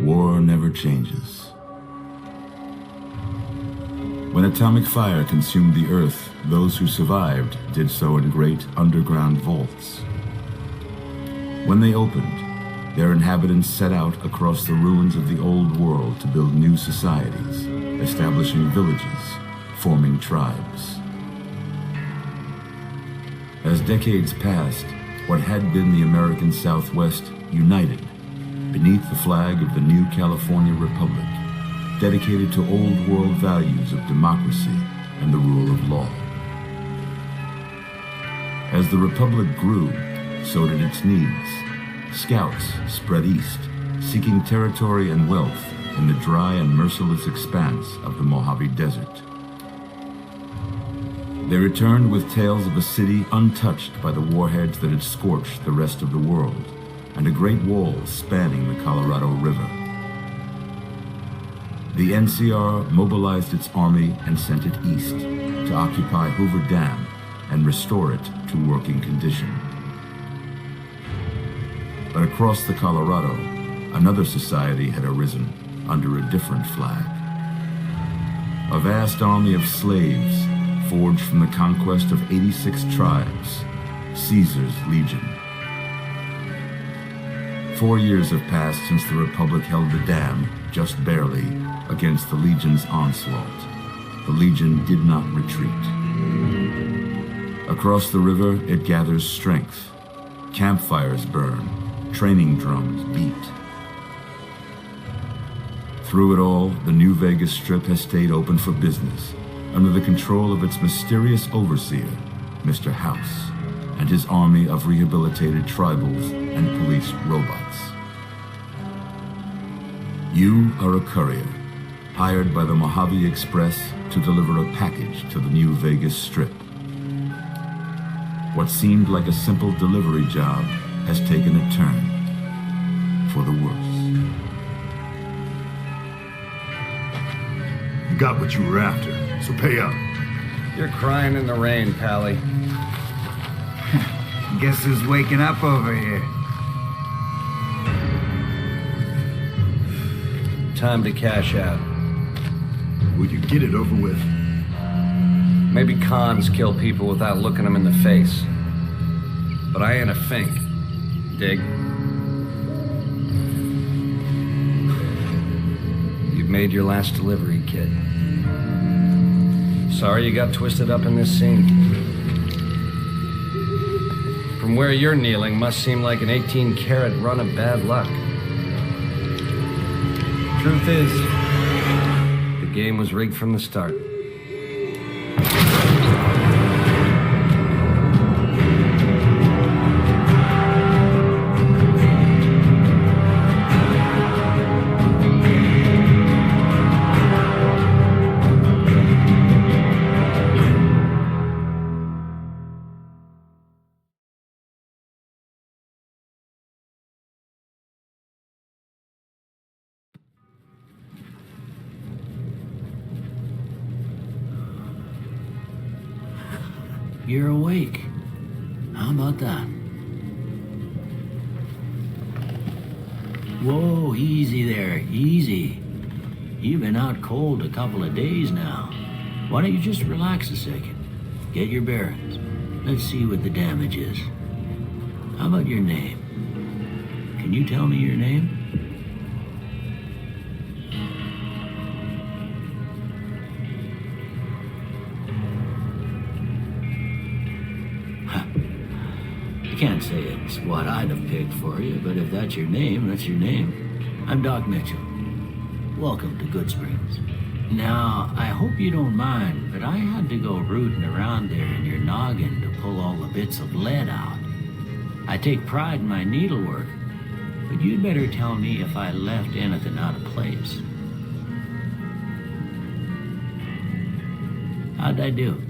war never changes. When atomic fire consumed the Earth, those who survived did so in great underground vaults. When they opened, their inhabitants set out across the ruins of the old world to build new societies, establishing villages, forming tribes. As decades passed, what had been the American Southwest united beneath the flag of the new California Republic, dedicated to old world values of democracy and the rule of law. As the Republic grew, so did its needs. Scouts spread east, seeking territory and wealth in the dry and merciless expanse of the Mojave Desert. They returned with tales of a city untouched by the warheads that had scorched the rest of the world, and a great wall spanning the Colorado River. The NCR mobilized its army and sent it east to occupy Hoover Dam and restore it to working condition. But across the Colorado, another society had arisen under a different flag. A vast army of slaves forged from the conquest of 86 tribes, Caesar's Legion. 4 years have passed since the Republic held the dam, just barely, against the Legion's onslaught. The Legion did not retreat. Across the river, it gathers strength. Campfires burn, training drums beat. Through it all, the New Vegas Strip has stayed open for business, under the control of its mysterious overseer, Mr. House, and his army of rehabilitated tribals and police robots. You are a courier, hired by the Mojave Express to deliver a package to the New Vegas Strip. What seemed like a simple delivery job has taken a turn for the worse. You got what you were after, so pay up. You're crying in the rain, Pally. Guess who's waking up over here? Time to cash out. Will you get it over with? Maybe cons kill people without looking them in the face. But I ain't a fink. Dig? You've made your last delivery, kid. Sorry you got twisted up in this scene. From where you're kneeling must seem like an 18-carat run of bad luck. Truth is, the game was rigged from the start. You're awake. How about that? Whoa, easy there, easy. You've been out cold a couple of days now. Why don't you just relax a second? Get your bearings. Let's see what the damage is. How about your name? Can you tell me your name? I can't say it's what I'd have picked for you, but if that's your name, that's your name. I'm Doc Mitchell. Welcome to Good Springs. Now, I hope you don't mind, but I had to go rooting around there in your noggin to pull all the bits of lead out. I take pride in my needlework, but you'd better tell me if I left anything out of place. How'd I do?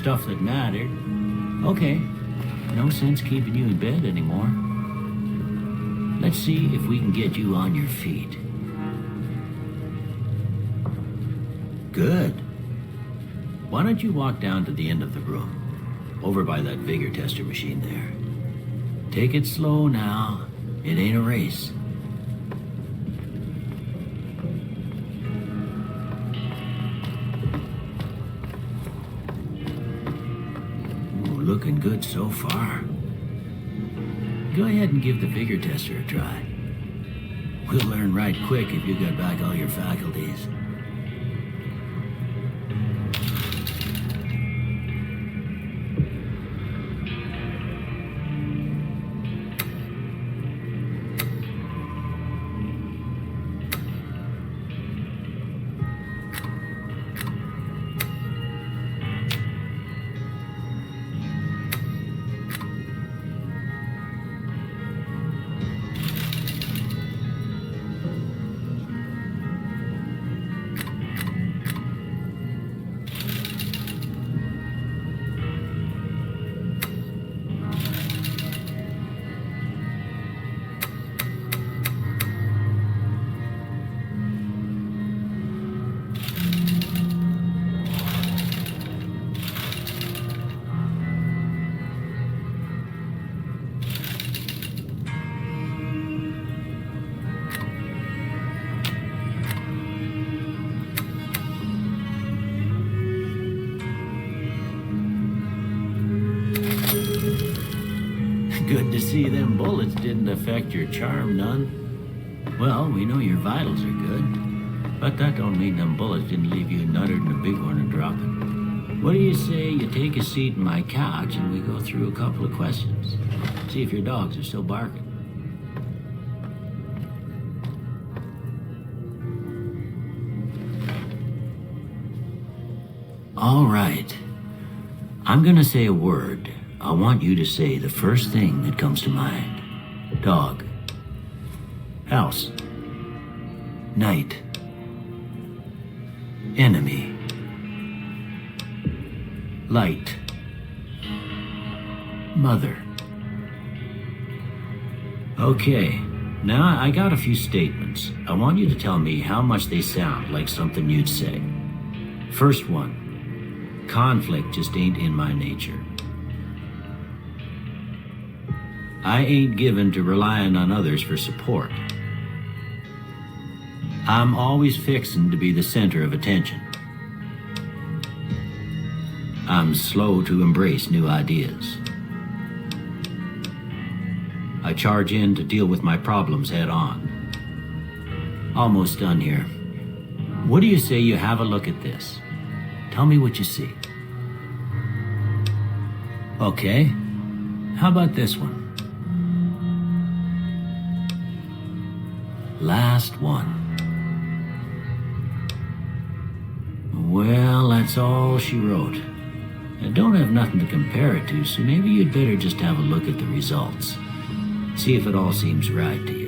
stuff that mattered. Okay, no sense keeping you in bed anymore. Let's see if we can get you on your feet. Good. Why don't you walk down to the end of the room, over by that vigor tester machine there. Take it slow now. It ain't a race. Ooh, looking good so far. Go ahead and give the vigor tester a try. We'll learn right quick if you got back all your faculties. Good to see them bullets didn't affect your charm none. Well, we know your vitals are good, but that don't mean them bullets didn't leave you nuttered and a big one a dropping. What do you say you take a seat in my couch and we go through a couple of questions? See if your dogs are still barking. All right. I'm gonna say a word. I want you to say the first thing that comes to mind. Dog. House. Night. Enemy. Light. Mother. Okay, now I got a few statements. I want you to tell me how much they sound like something you'd say. First one. Conflict just ain't in my nature. I ain't given to relying on others for support. I'm always fixin' to be the center of attention. I'm slow to embrace new ideas. I charge in to deal with my problems head on. Almost done here. What do you say you have a look at this? Tell me what you see. Okay. How about this one? Last one. Well, that's all she wrote. I don't have nothing to compare it to, so maybe you'd better just have a look at the results. See if it all seems right to you.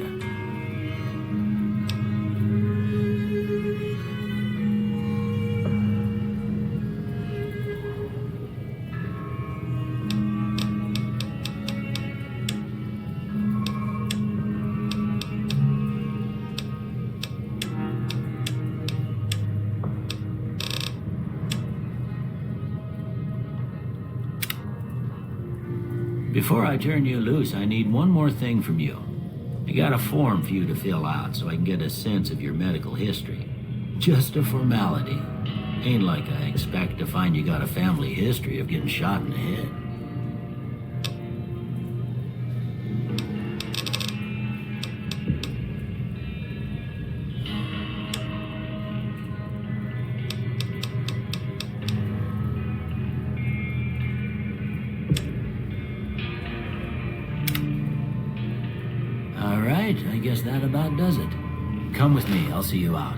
Before I turn you loose, I need one more thing from you. I got a form for you to fill out so I can get a sense of your medical history. Just a formality. Ain't like I expect to find you got a family history of getting shot in the head. I guess that about does it. Come with me, I'll see you out.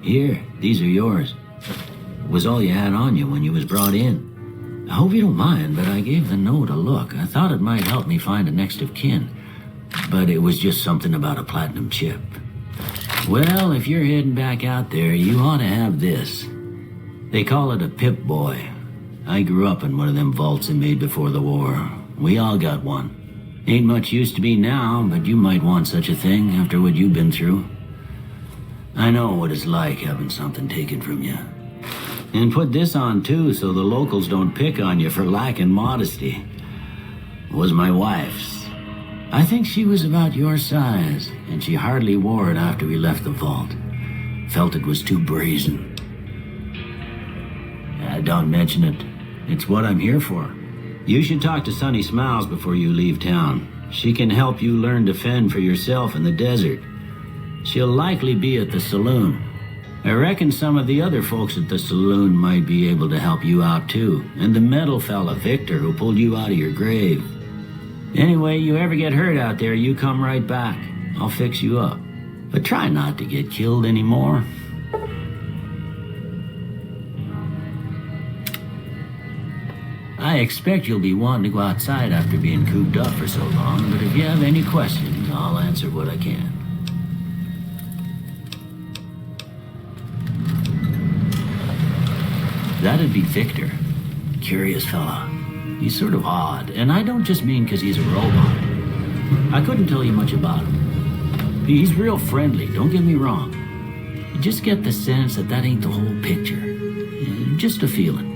Here, these are yours. Was all you had on you when you was brought in. I hope you don't mind, but I gave the note a look. I thought it might help me find a next of kin. But it was just something about a platinum chip. Well, if you're heading back out there, you ought to have this. They call it a Pip-Boy. I grew up in one of them vaults they made before the war. We all got one. Ain't much use to be now, but you might want such a thing after what you've been through. I know what it's like having something taken from you. And put this on too, so the locals don't pick on you for lacking modesty. It was my wife's. I think she was about your size, and she hardly wore it after we left the vault. Felt it was too brazen. Don't mention it. It's what I'm here for. You should talk to Sunny Smiles before you leave town. She can help you learn to fend for yourself in the desert. She'll likely be at the saloon. I reckon some of the other folks at the saloon might be able to help you out too. And the metal fella, Victor, who pulled you out of your grave. Anyway, you ever get hurt out there, you come right back. I'll fix you up. But try not to get killed anymore. I expect you'll be wanting to go outside after being cooped up for so long, but if you have any questions, I'll answer what I can. That'd be Victor. Curious fella. He's sort of odd, and I don't just mean 'cause he's a robot. I couldn't tell you much about him. He's real friendly, don't get me wrong. You just get the sense that ain't the whole picture. Just a feeling.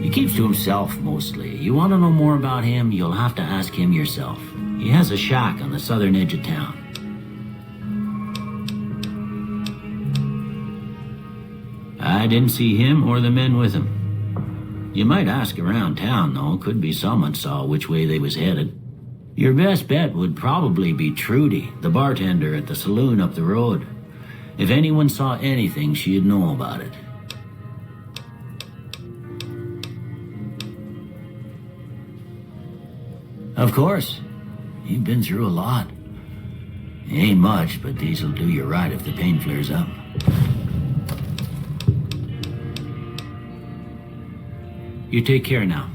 He keeps to himself, mostly. You want to know more about him, you'll have to ask him yourself. He has a shack on the southern edge of town. I didn't see him or the men with him. You might ask around town, though. Could be someone saw which way they was headed. Your best bet would probably be Trudy, the bartender at the saloon up the road. If anyone saw anything, she'd know about it. Of course. You've been through a lot. Ain't much, but these'll do you right if the pain flares up. You take care now.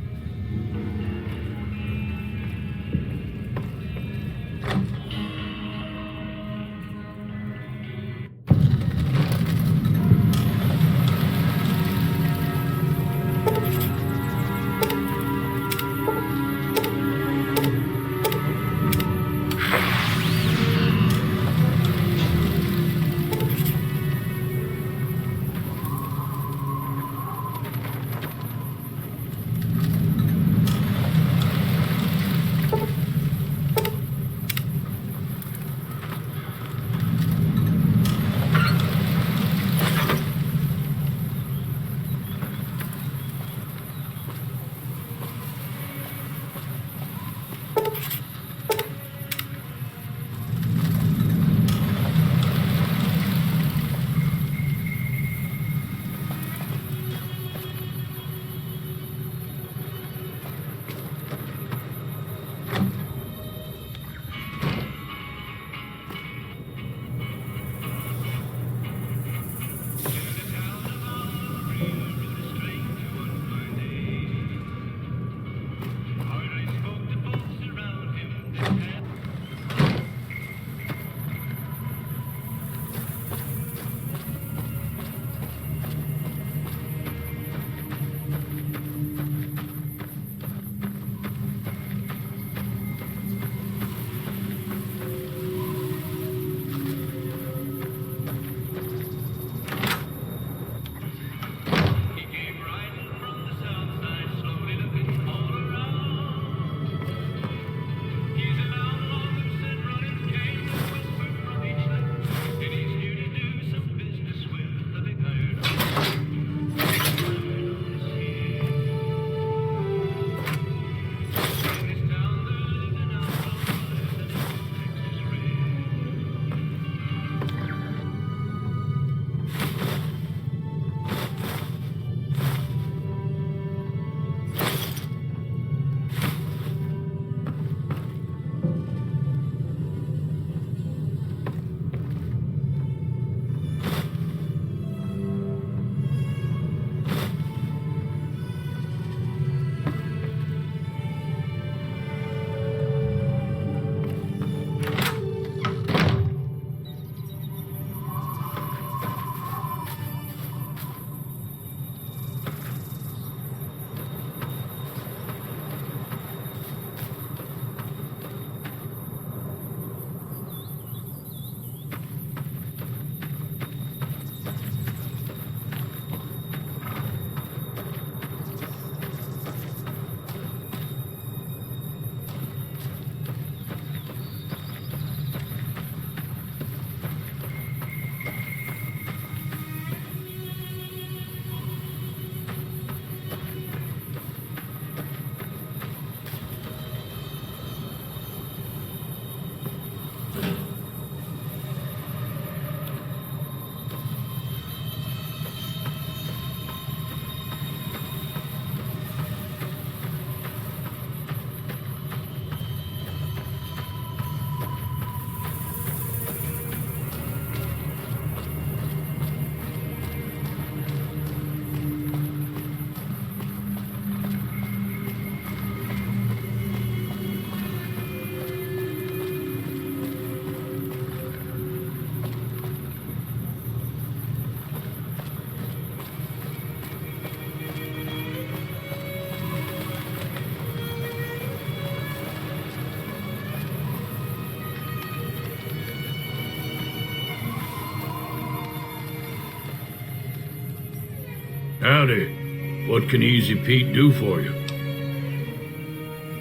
Howdy. What can Easy Pete do for you?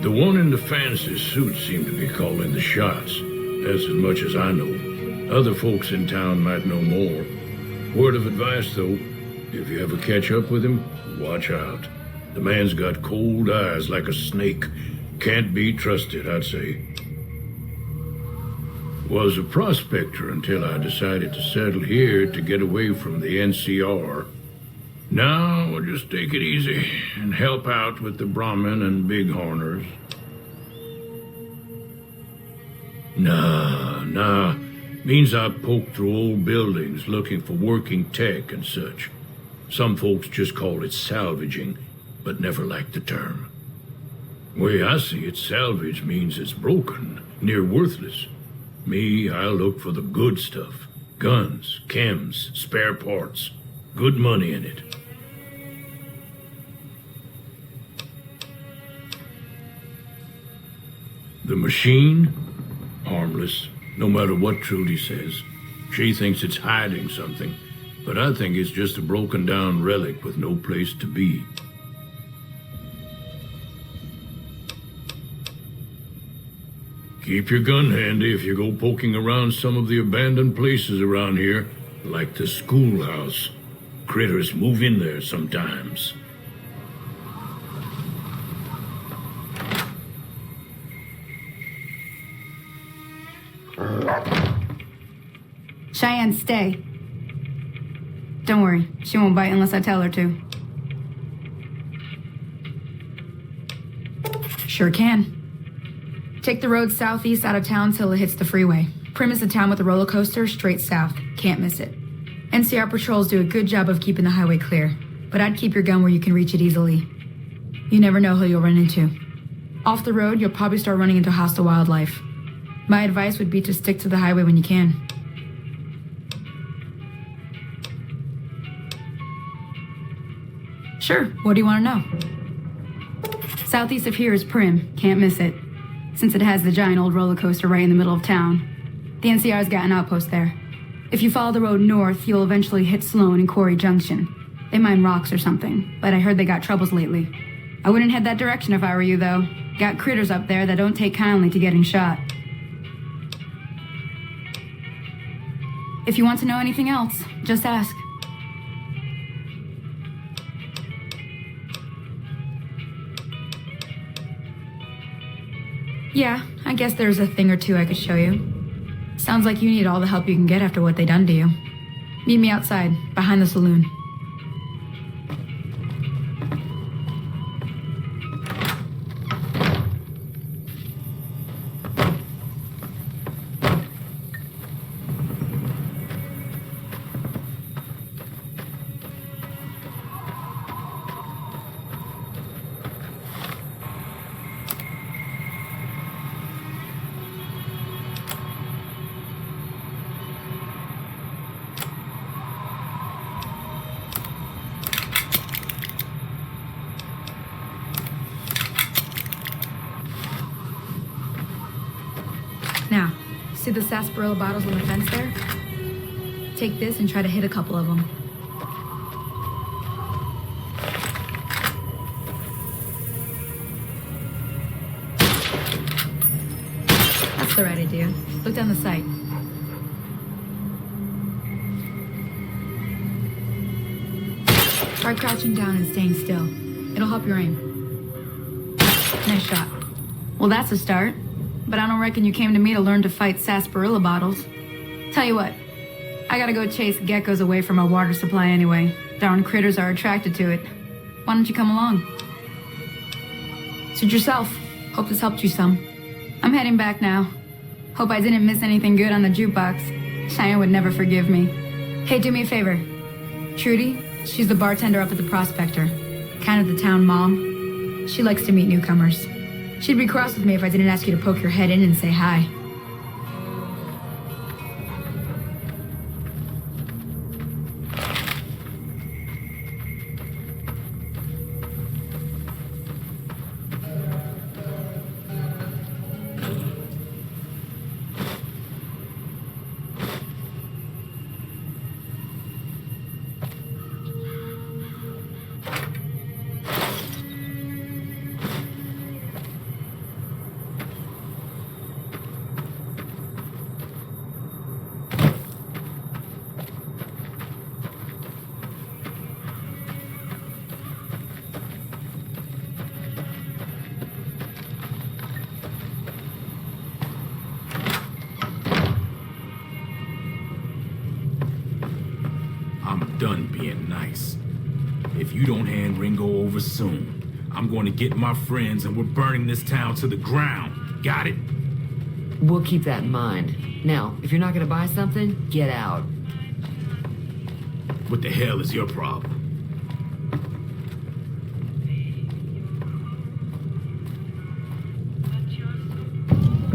The one in the fancy suit seemed to be calling the shots. That's as much as I know. Other folks in town might know more. Word of advice, though, if you ever catch up with him, watch out. The man's got cold eyes like a snake. Can't be trusted, I'd say. Was a prospector until I decided to settle here to get away from the NCR. Now we'll just take it easy and help out with the Brahmin and Bighorners. Nah. Means I poke through old buildings looking for working tech and such. Some folks just call it salvaging, but never liked the term. Way I see it, salvage means it's broken, near worthless. Me, I look for the good stuff. Guns, chems, spare parts. Good money in it. The machine? Harmless, no matter what Trudy says. She thinks it's hiding something, but I think it's just a broken down relic with no place to be. Keep your gun handy if you go poking around some of the abandoned places around here, like the schoolhouse. Critters move in there sometimes. Cheyenne, stay. Don't worry, she won't bite unless I tell her to. Sure can. Take the road southeast out of town till it hits the freeway. Prim is the town with the roller coaster, straight south. Can't miss it. NCR patrols do a good job of keeping the highway clear, but I'd keep your gun where you can reach it easily. You never know who you'll run into. Off the road, you'll probably start running into hostile wildlife. My advice would be to stick to the highway when you can. Sure, what do you want to know? Southeast of here is Prim, can't miss it. Since it has the giant old roller coaster right in the middle of town. The NCR's got an outpost there. If you follow the road north, you'll eventually hit Sloan and Quarry Junction. They mine rocks or something, but I heard they got troubles lately. I wouldn't head that direction if I were you, though. Got critters up there that don't take kindly to getting shot. If you want to know anything else, just ask. Yeah, I guess there's a thing or two I could show you. Sounds like you need all the help you can get after what they done to you. Meet me outside, behind the saloon. Now, see the sarsaparilla bottles on the fence there? Take this and try to hit a couple of them. That's the right idea. Look down the sight. Try crouching down and staying still. It'll help your aim. Nice shot. Well, that's a start. But I don't reckon you came to me to learn to fight sarsaparilla bottles. Tell you what, I gotta go chase geckos away from our water supply anyway. Darn critters are attracted to it. Why don't you come along? Suit yourself. Hope this helped you some. I'm heading back now. Hope I didn't miss anything good on the jukebox. Cheyenne would never forgive me. Hey, do me a favor. Trudy, she's the bartender up at the Prospector. Kind of the town mom. She likes to meet newcomers. She'd be cross with me if I didn't ask you to poke your head in and say hi. done being nice. If you don't hand Ringo over soon, I'm going to get my friends and we're burning this town to the ground. Got it? We'll keep that in mind. Now, if you're not gonna buy something, get out. What the hell is your problem?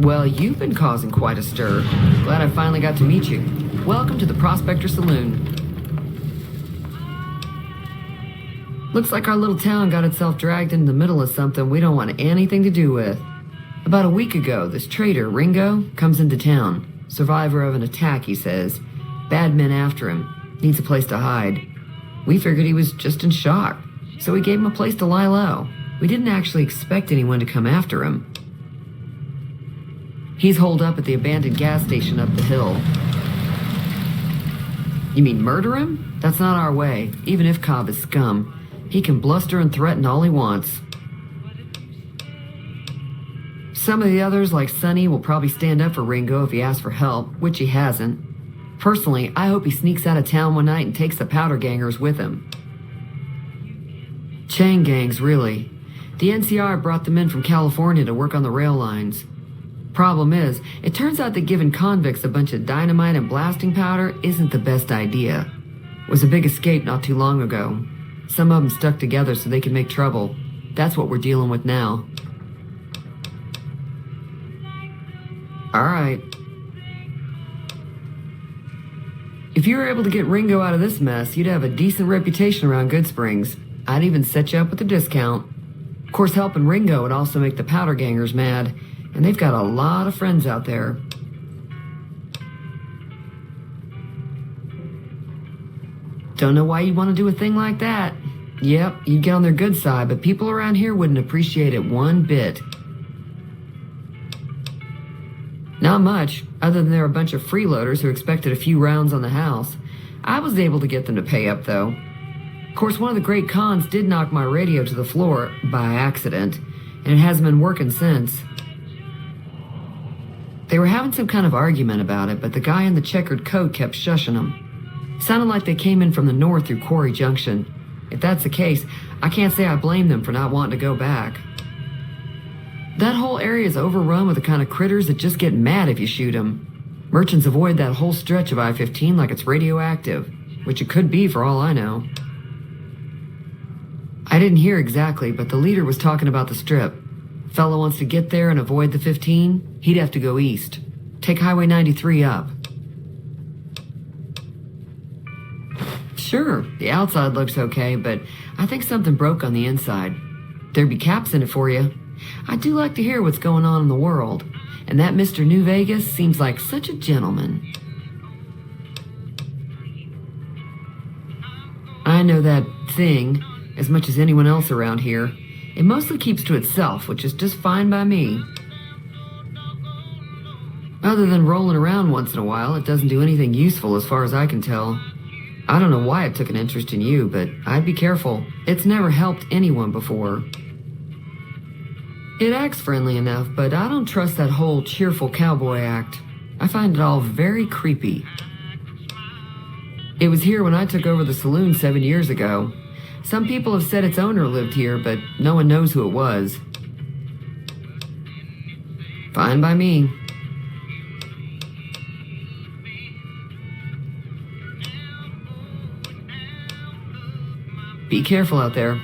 Well, you've been causing quite a stir. Glad I finally got to meet you. Welcome to the Prospector Saloon. Looks like our little town got itself dragged into the middle of something we don't want anything to do with. About a week ago, this traitor, Ringo, comes into town. Survivor of an attack, he says. Bad men after him. Needs a place to hide. We figured he was just in shock, so we gave him a place to lie low. We didn't actually expect anyone to come after him. He's holed up at the abandoned gas station up the hill. You mean murder him? That's not our way, even if Cobb is scum. He can bluster and threaten all he wants. Some of the others, like Sonny, will probably stand up for Ringo if he asks for help, which he hasn't. Personally, I hope he sneaks out of town one night and takes the powder gangers with him. Chain gangs, really. The NCR brought them in from California to work on the rail lines. Problem is, it turns out that giving convicts a bunch of dynamite and blasting powder isn't the best idea. It was a big escape not too long ago. Some of them stuck together so they could make trouble. That's what we're dealing with now. All right. If you were able to get Ringo out of this mess, you'd have a decent reputation around Goodsprings. I'd even set you up with a discount. Of course, helping Ringo would also make the powder gangers mad, and they've got a lot of friends out there. Don't know why you'd want to do a thing like that. Yep, you'd get on their good side, but people around here wouldn't appreciate it one bit. Not much, other than they're a bunch of freeloaders who expected a few rounds on the house. I was able to get them to pay up, though. Of course, one of the great cons did knock my radio to the floor, by accident, and it hasn't been working since. They were having some kind of argument about it, but the guy in the checkered coat kept shushing them. Sounded like they came in from the north through Quarry Junction. If that's the case, I can't say I blame them for not wanting to go back. That whole area is overrun with the kind of critters that just get mad if you shoot them. Merchants avoid that whole stretch of I-15 like it's radioactive, which it could be for all I know. I didn't hear exactly, but the leader was talking about the strip. Fellow wants to get there and avoid the 15, he'd have to go east. Take Highway 93 up. Sure, the outside looks okay, but I think something broke on the inside. There'd be caps in it for you. I do like to hear what's going on in the world, and that Mr. New Vegas seems like such a gentleman. I know that thing as much as anyone else around here. It mostly keeps to itself, which is just fine by me. Other than rolling around once in a while, it doesn't do anything useful as far as I can tell. I don't know why it took an interest in you, but I'd be careful. It's never helped anyone before. It acts friendly enough, but I don't trust that whole cheerful cowboy act. I find it all very creepy. It was here when I took over the saloon 7 years ago. Some people have said its owner lived here, but no one knows who it was. Fine by me. Be careful out there.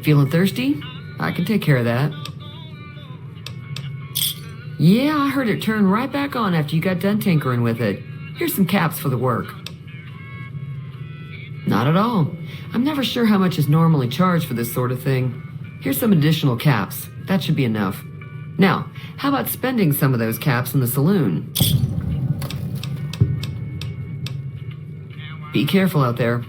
Feeling thirsty? I can take care of that. Yeah, I heard it turn right back on after you got done tinkering with it. Here's some caps for the work. Not at all. I'm never sure how much is normally charged for this sort of thing. Here's some additional caps. That should be enough. Now, how about spending some of those caps in the saloon? Be careful out there.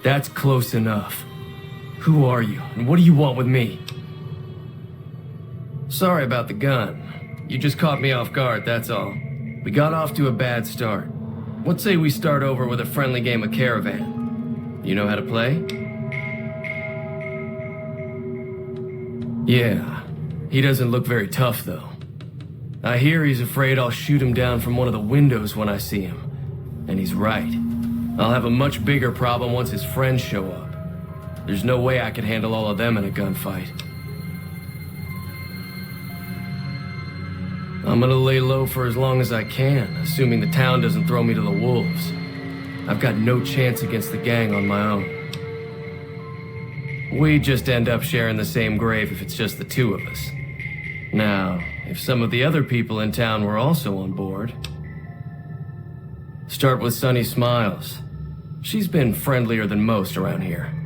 That's close enough. Who are you, and what do you want with me? Sorry about the gun. You just caught me off guard, that's all. We got off to a bad start. What say we start over with a friendly game of Caravan? You know how to play? Yeah. He doesn't look very tough, though. I hear he's afraid I'll shoot him down from one of the windows when I see him. And he's right. I'll have a much bigger problem once his friends show up. There's no way I could handle all of them in a gunfight. I'm gonna lay low for as long as I can, assuming the town doesn't throw me to the wolves. I've got no chance against the gang on my own. We just end up sharing the same grave if it's just the two of us. Now, if some of the other people in town were also on board... Start with Sunny Smiles. She's been friendlier than most around here.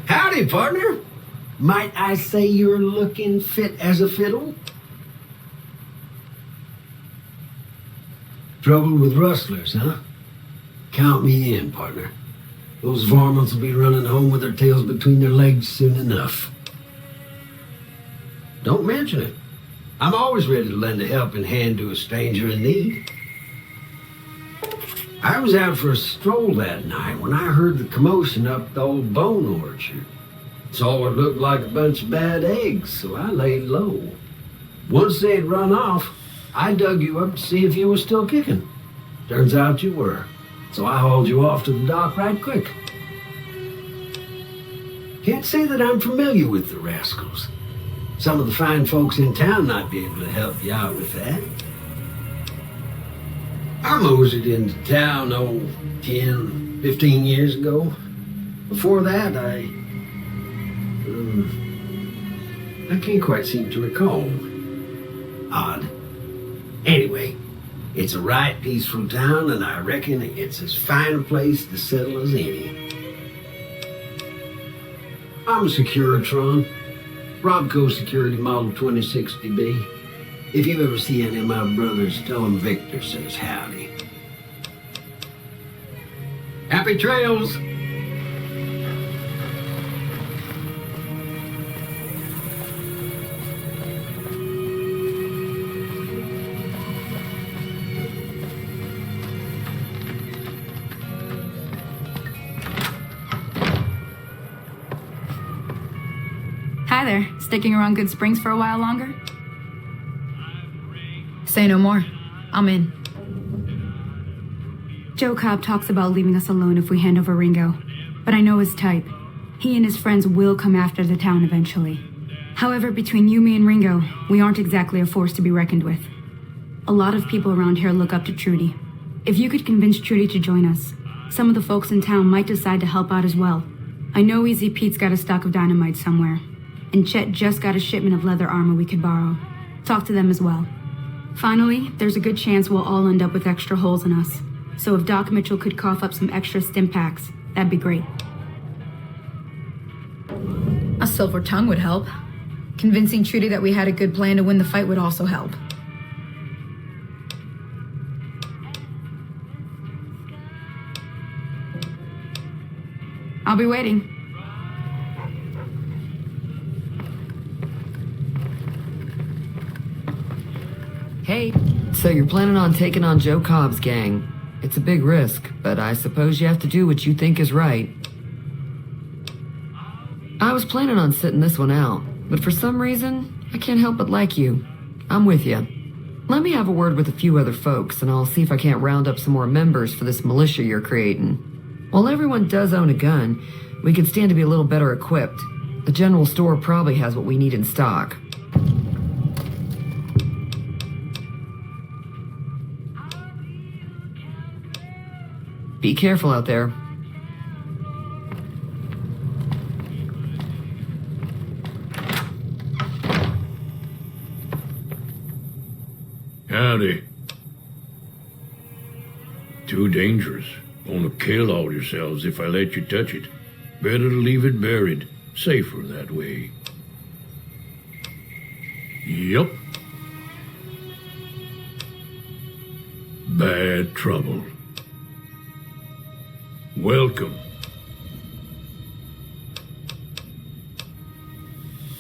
Howdy, partner. Might I say you're looking fit as a fiddle? Trouble with rustlers, huh? Count me in, partner. Those varmints will be running home with their tails between their legs soon enough. Don't mention it. I'm always ready to lend a helping hand to a stranger in need. I was out for a stroll that night when I heard the commotion up the old bone orchard. Saw what looked like a bunch of bad eggs, so I laid low. Once they had run off, I dug you up to see if you were still kicking. Turns out you were, so I hauled you off to the dock right quick. Can't say that I'm familiar with the rascals. Some of the fine folks in town might be able to help you out with that. I moseyed into town, 10, 15 years ago. Before that, I can't quite seem to recall. Odd. Anyway, it's a right peaceful town, and I reckon it's as fine a place to settle as any. I'm a Securitron. Robco Security Model 2060B. If you ever see any of my brothers, tell them Victor says howdy. Happy trails! Hi there. Sticking around Good Springs for a while longer? Say no more. I'm in. Joe Cobb talks about leaving us alone if we hand over Ringo, but I know his type. He and his friends will come after the town eventually. However, between you, me, and Ringo, we aren't exactly a force to be reckoned with. A lot of people around here look up to Trudy. If you could convince Trudy to join us, some of the folks in town might decide to help out as well. I know Easy Pete's got a stock of dynamite somewhere, and Chet just got a shipment of leather armor we could borrow. Talk to them as well. Finally, there's a good chance we'll all end up with extra holes in us. So if Doc Mitchell could cough up some extra stim packs, that'd be great. A silver tongue would help. Convincing Trudy that we had a good plan to win the fight would also help. I'll be waiting. Hey, so you're planning on taking on Joe Cobb's gang. It's a big risk, but I suppose you have to do what you think is right. I was planning on sitting this one out, but for some reason, I can't help but like you. I'm with you. Let me have a word with a few other folks, and I'll see if I can't round up some more members for this militia you're creating. While everyone does own a gun, we could stand to be a little better equipped. The general store probably has what we need in stock. Be careful out there. Howdy. Too dangerous. Gonna kill all yourselves if I let you touch it. Better to leave it buried. Safer that way. Yup. Bad trouble. Welcome.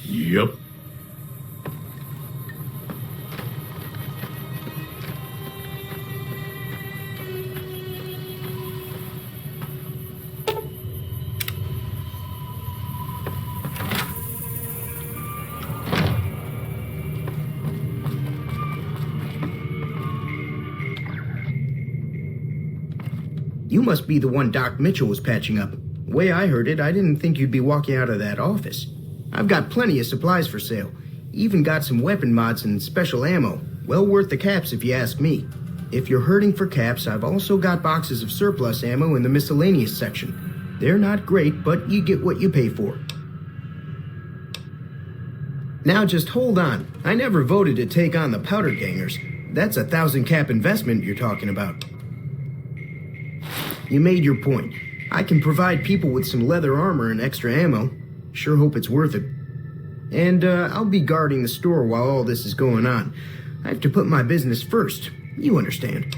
Yup. You must be the one Doc Mitchell was patching up. The way I heard it, I didn't think you'd be walking out of that office. I've got plenty of supplies for sale. Even got some weapon mods and special ammo. Well worth the caps if you ask me. If you're hurting for caps, I've also got boxes of surplus ammo in the miscellaneous section. They're not great, but you get what you pay for. Now just hold on. I never voted to take on the powder gangers. That's a 1,000 cap investment you're talking about. You made your point. I can provide people with some leather armor and extra ammo. Sure hope it's worth it. And I'll be guarding the store while all this is going on. I have to put my business first. You understand.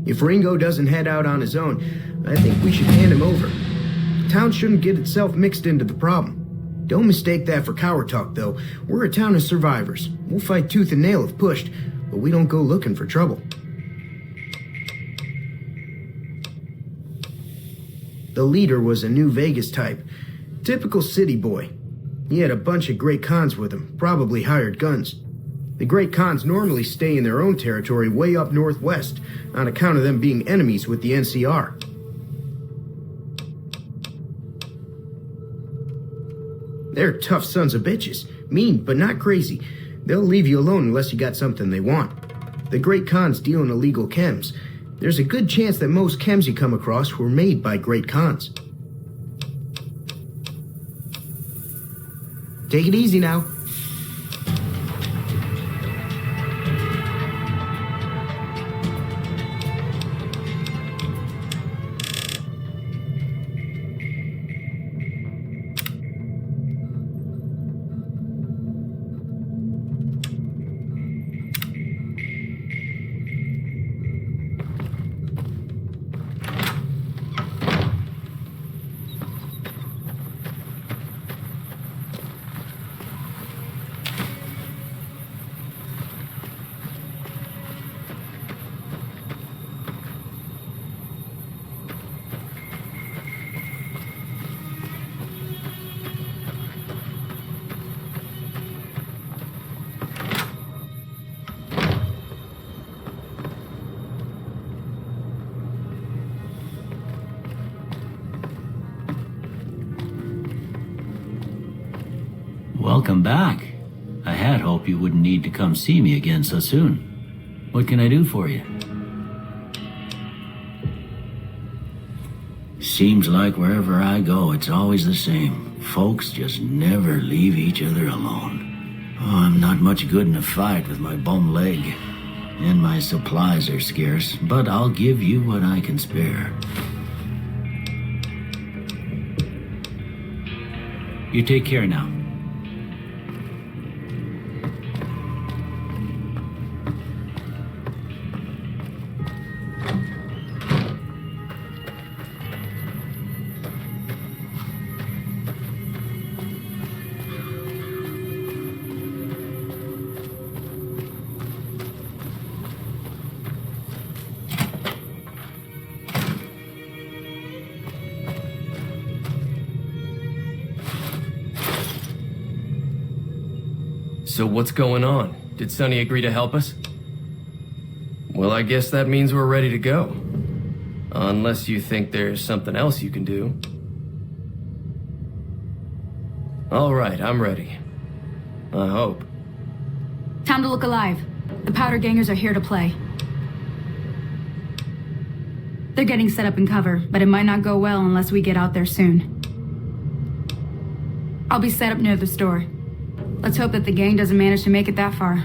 If Ringo doesn't head out on his own, I think we should hand him over. Town shouldn't get itself mixed into the problem. Don't mistake that for coward talk, though. We're a town of survivors. We'll fight tooth and nail if pushed, but we don't go looking for trouble. The leader was a New Vegas type. Typical city boy. He had a bunch of Great Khans with him, probably hired guns. The Great Khans normally stay in their own territory way up northwest, on account of them being enemies with the NCR. They're tough sons of bitches. Mean, but not crazy. They'll leave you alone unless you got something they want. The Great Khans deal in illegal chems. There's a good chance that most chems you come across were made by Great Khans. Take it easy now. Welcome back. I had hoped you wouldn't need to come see me again so soon. What can I do for you? Seems like wherever I go, it's always the same. Folks just never leave each other alone. Oh, I'm not much good in a fight with my bum leg. And my supplies are scarce, but I'll give you what I can spare. You take care now. So what's going on? Did Sonny agree to help us? Well, I guess that means we're ready to go. Unless you think there's something else you can do. All right, I'm ready. I hope. Time to look alive. The powder gangers are here to play. They're getting set up in cover, but it might not go well unless we get out there soon. I'll be set up near the store. Let's hope that the gang doesn't manage to make it that far.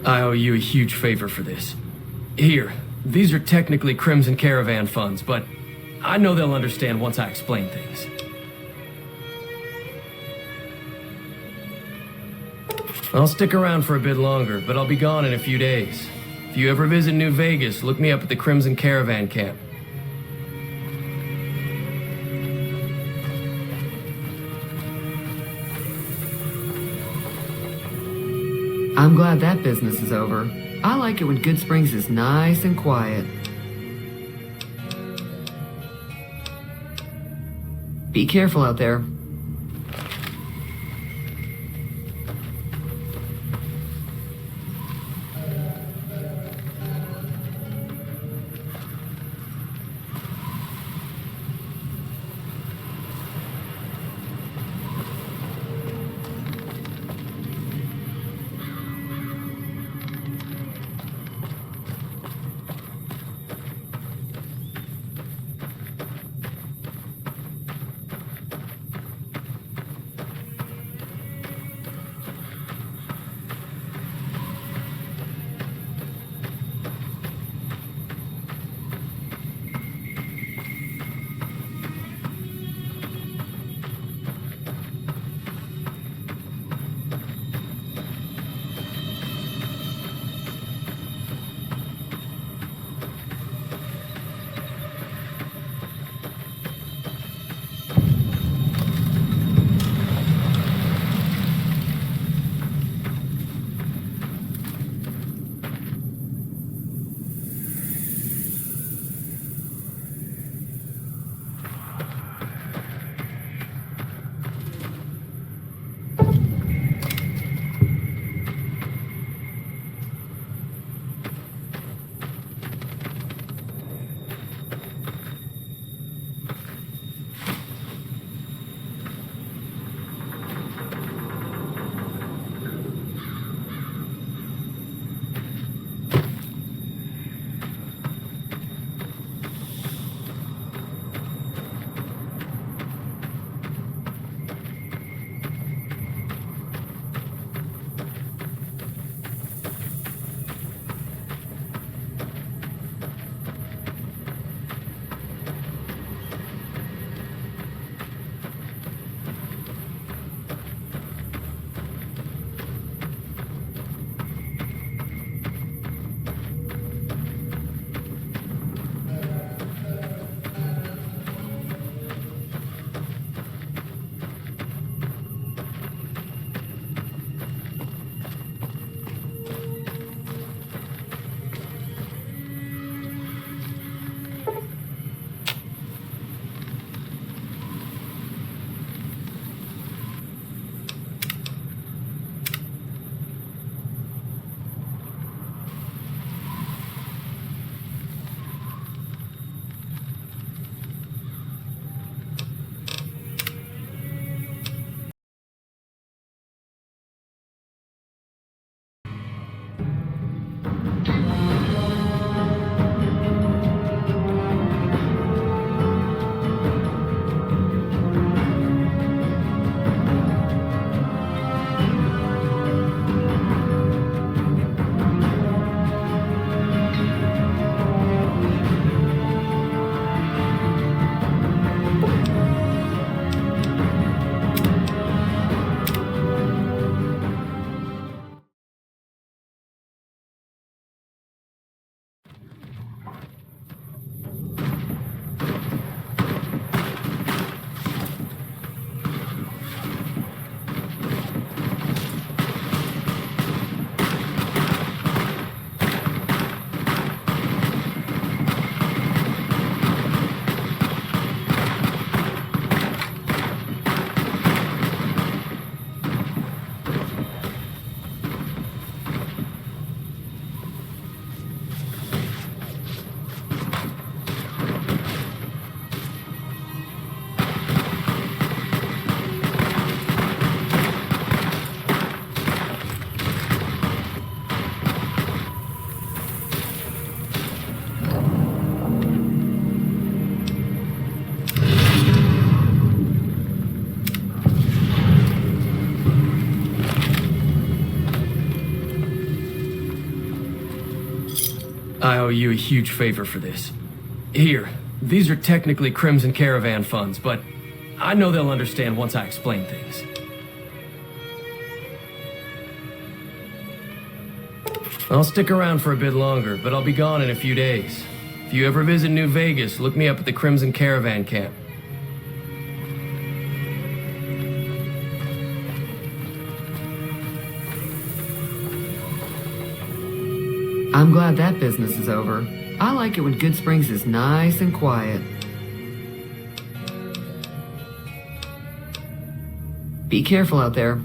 I owe you a huge favor for this. Here, these are technically Crimson Caravan funds, but I know they'll understand once I explain things. I'll stick around for a bit longer, but I'll be gone in a few days. If you ever visit New Vegas, look me up at the Crimson Caravan camp. I'm glad that business is over. I like it when Good Springs is nice and quiet. Be careful out there. I owe you a huge favor for this. Here, these are technically Crimson Caravan funds, but I know they'll understand once I explain things. I'll stick around for a bit longer, but I'll be gone in a few days. If you ever visit New Vegas, look me up at the Crimson Caravan camp. I'm glad that business is over. I like it when Good Springs is nice and quiet. Be careful out there.